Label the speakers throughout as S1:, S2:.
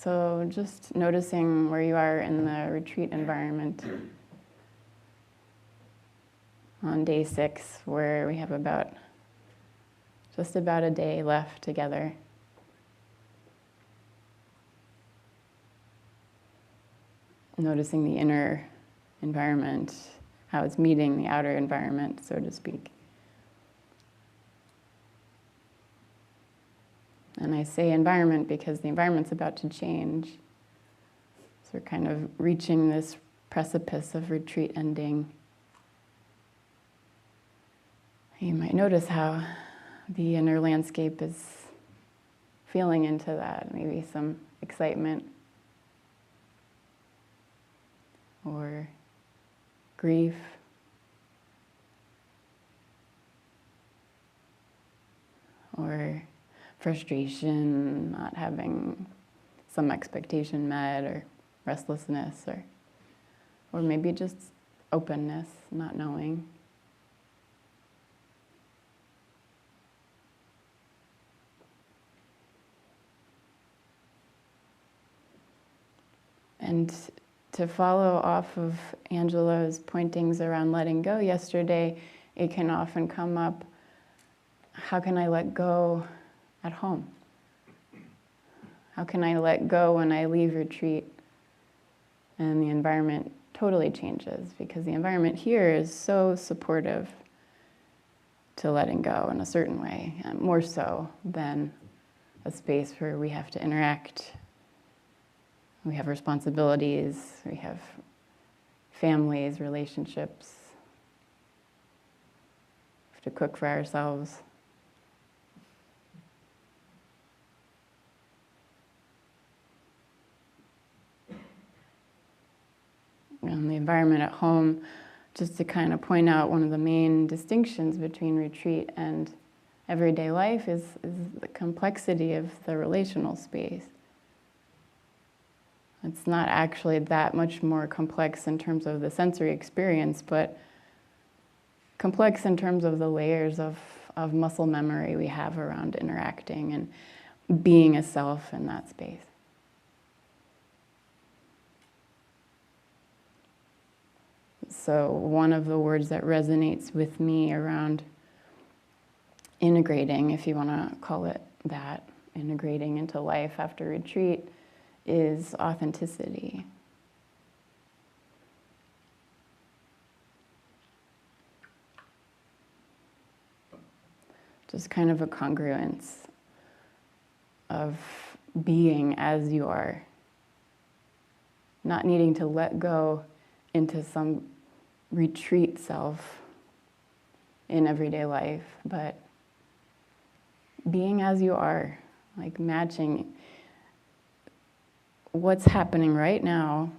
S1: So just noticing where you are in the retreat environment. On day 6, where we have just about a day left together. Noticing the inner environment, how it's meeting the outer environment, so to speak. And I say environment because the environment's about to change. So we're kind of reaching this precipice of retreat ending. You might notice how the inner landscape is feeling into that, maybe some excitement or grief or frustration, not having some expectation met, or restlessness, or maybe just openness, not knowing. And to follow off of Angela's pointings around letting go yesterday, it can often come up, how can I let go at home? How can I let go when I leave retreat and the environment totally changes? Because the environment here is so supportive to letting go in a certain way, more so than a space where we have to interact. We have responsibilities, we have families, relationships. We have to cook for ourselves. And the environment at home, just to kind of point out one of the main distinctions between retreat and everyday life is the complexity of the relational space. It's not actually that much more complex in terms of the sensory experience, but complex in terms of the layers of muscle memory we have around interacting and being a self in that space. So one of the words that resonates with me around integrating, if you want to call it that, integrating into life after retreat, is authenticity. Just kind of a congruence of being as you are. Not needing to let go into some retreat self in everyday life, but being as you are, like matching what's happening right now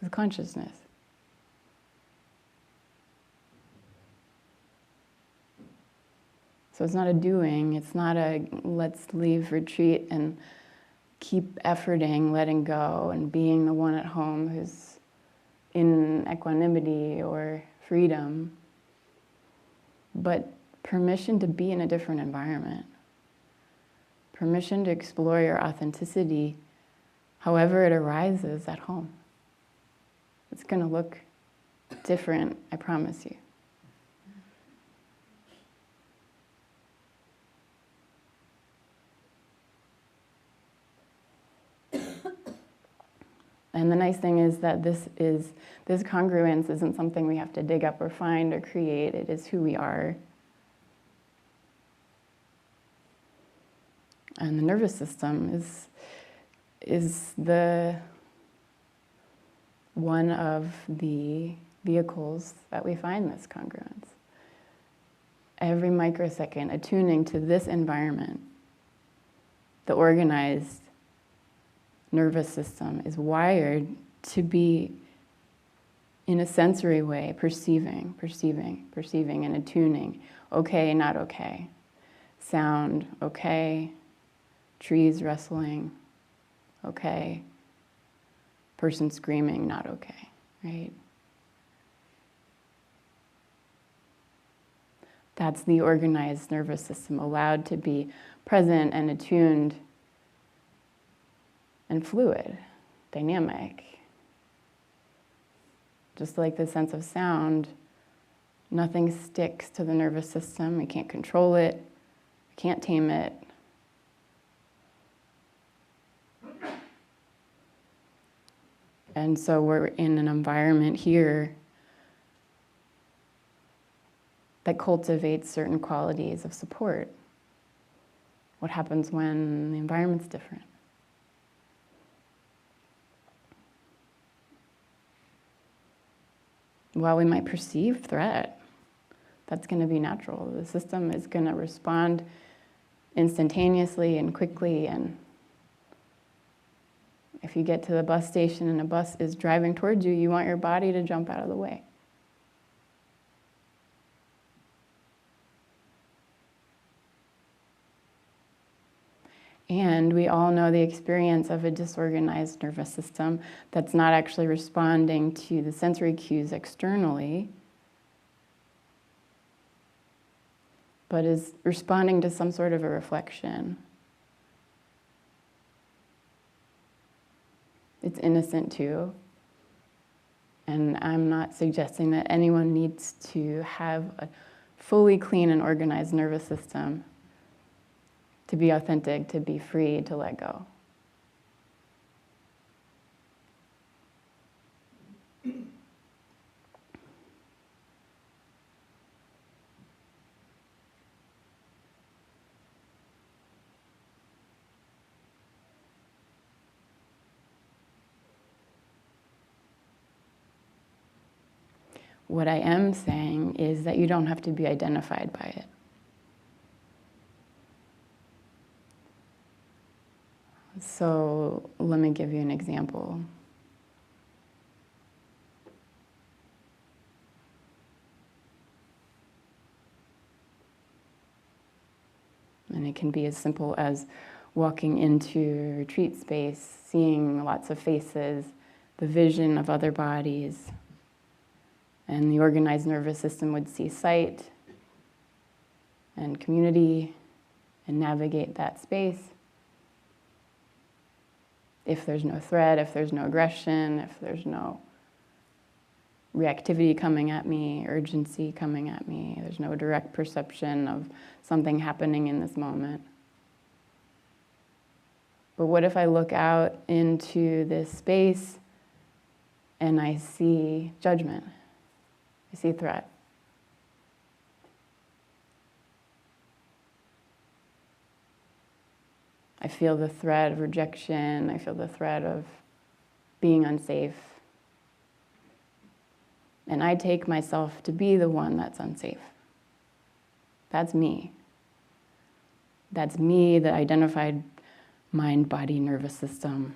S1: with consciousness. So it's not a doing, it's not a let's leave retreat and keep efforting, letting go, and being the one at home who's in equanimity or freedom, but permission to be in a different environment. Permission to explore your authenticity however it arises at home. It's going to look different, I promise you. And the nice thing is that this congruence isn't something we have to dig up or find or create. It is who we are. And the nervous system is the one of the vehicles that we find this congruence. Every microsecond attuning to this environment, the organized nervous system is wired to be, in a sensory way, perceiving, and attuning. Okay, not okay. Sound, okay. Trees rustling, okay. Person screaming, not okay, right? That's the organized nervous system allowed to be present and attuned and fluid, dynamic. Just like the sense of sound, nothing sticks to the nervous system. We can't control it, we can't tame it. And so we're in an environment here that cultivates certain qualities of support. What happens when the environment's different? While we might perceive threat, that's going to be natural. The system is going to respond instantaneously and quickly. And if you get to the bus station and a bus is driving towards you, you want your body to jump out of the way. And we all know the experience of a disorganized nervous system that's not actually responding to the sensory cues externally, but is responding to some sort of a reflection. It's innocent too. And I'm not suggesting that anyone needs to have a fully clean and organized nervous system to be authentic, to be free, to let go. What I am saying is that you don't have to be identified by it. So let me give you an example. And it can be as simple as walking into a retreat space, seeing lots of faces, the vision of other bodies. And the organized nervous system would see sight and community and navigate that space. If there's no threat, if there's no aggression, if there's no reactivity coming at me, urgency coming at me, there's no direct perception of something happening in this moment. But what if I look out into this space and I see judgment? I see threat. I feel the threat of rejection. I feel the threat of being unsafe. And I take myself to be the one that's unsafe. That's me. That's me, the identified mind, body, nervous system.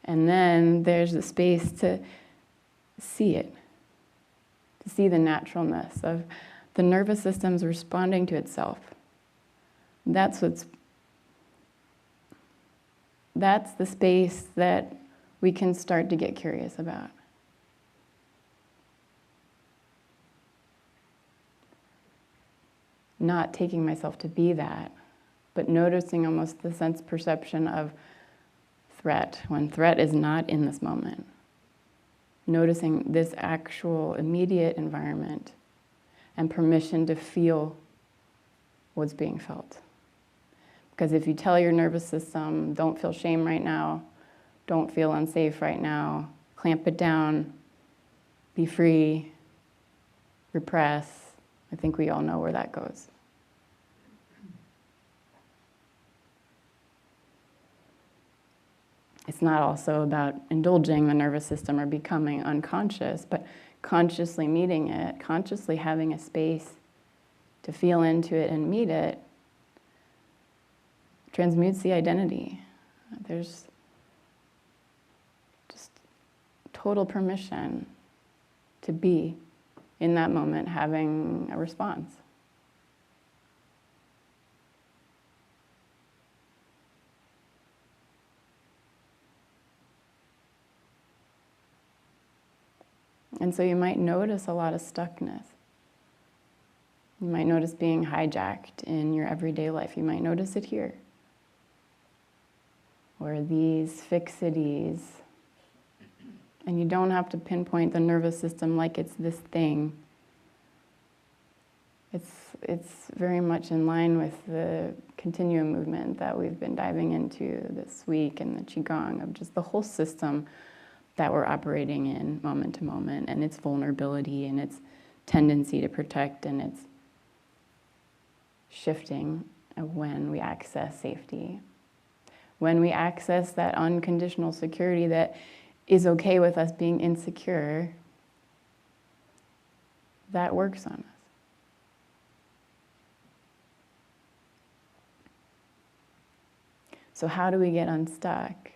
S1: And then there's the space to see it, to see the naturalness of the nervous system's responding to itself. That's the space that we can start to get curious about. Not taking myself to be that, but noticing almost the sense perception of threat, when threat is not in this moment. Noticing this actual immediate environment and permission to feel what's being felt. Because if you tell your nervous system, don't feel shame right now, don't feel unsafe right now, clamp it down, be free, repress, I think we all know where that goes. It's not also about indulging the nervous system or becoming unconscious, but consciously meeting it, consciously having a space to feel into it and meet it, transmutes the identity. There's just total permission to be in that moment having a response. And so you might notice a lot of stuckness. You might notice being hijacked in your everyday life. You might notice it here. Or these fixities. And you don't have to pinpoint the nervous system like it's this thing. It's very much in line with the continuum movement that we've been diving into this week and the Qigong of just the whole system that we're operating in moment to moment, and its vulnerability and its tendency to protect and its shifting of when we access safety. When we access that unconditional security that is okay with us being insecure, that works on us. So how do we get unstuck?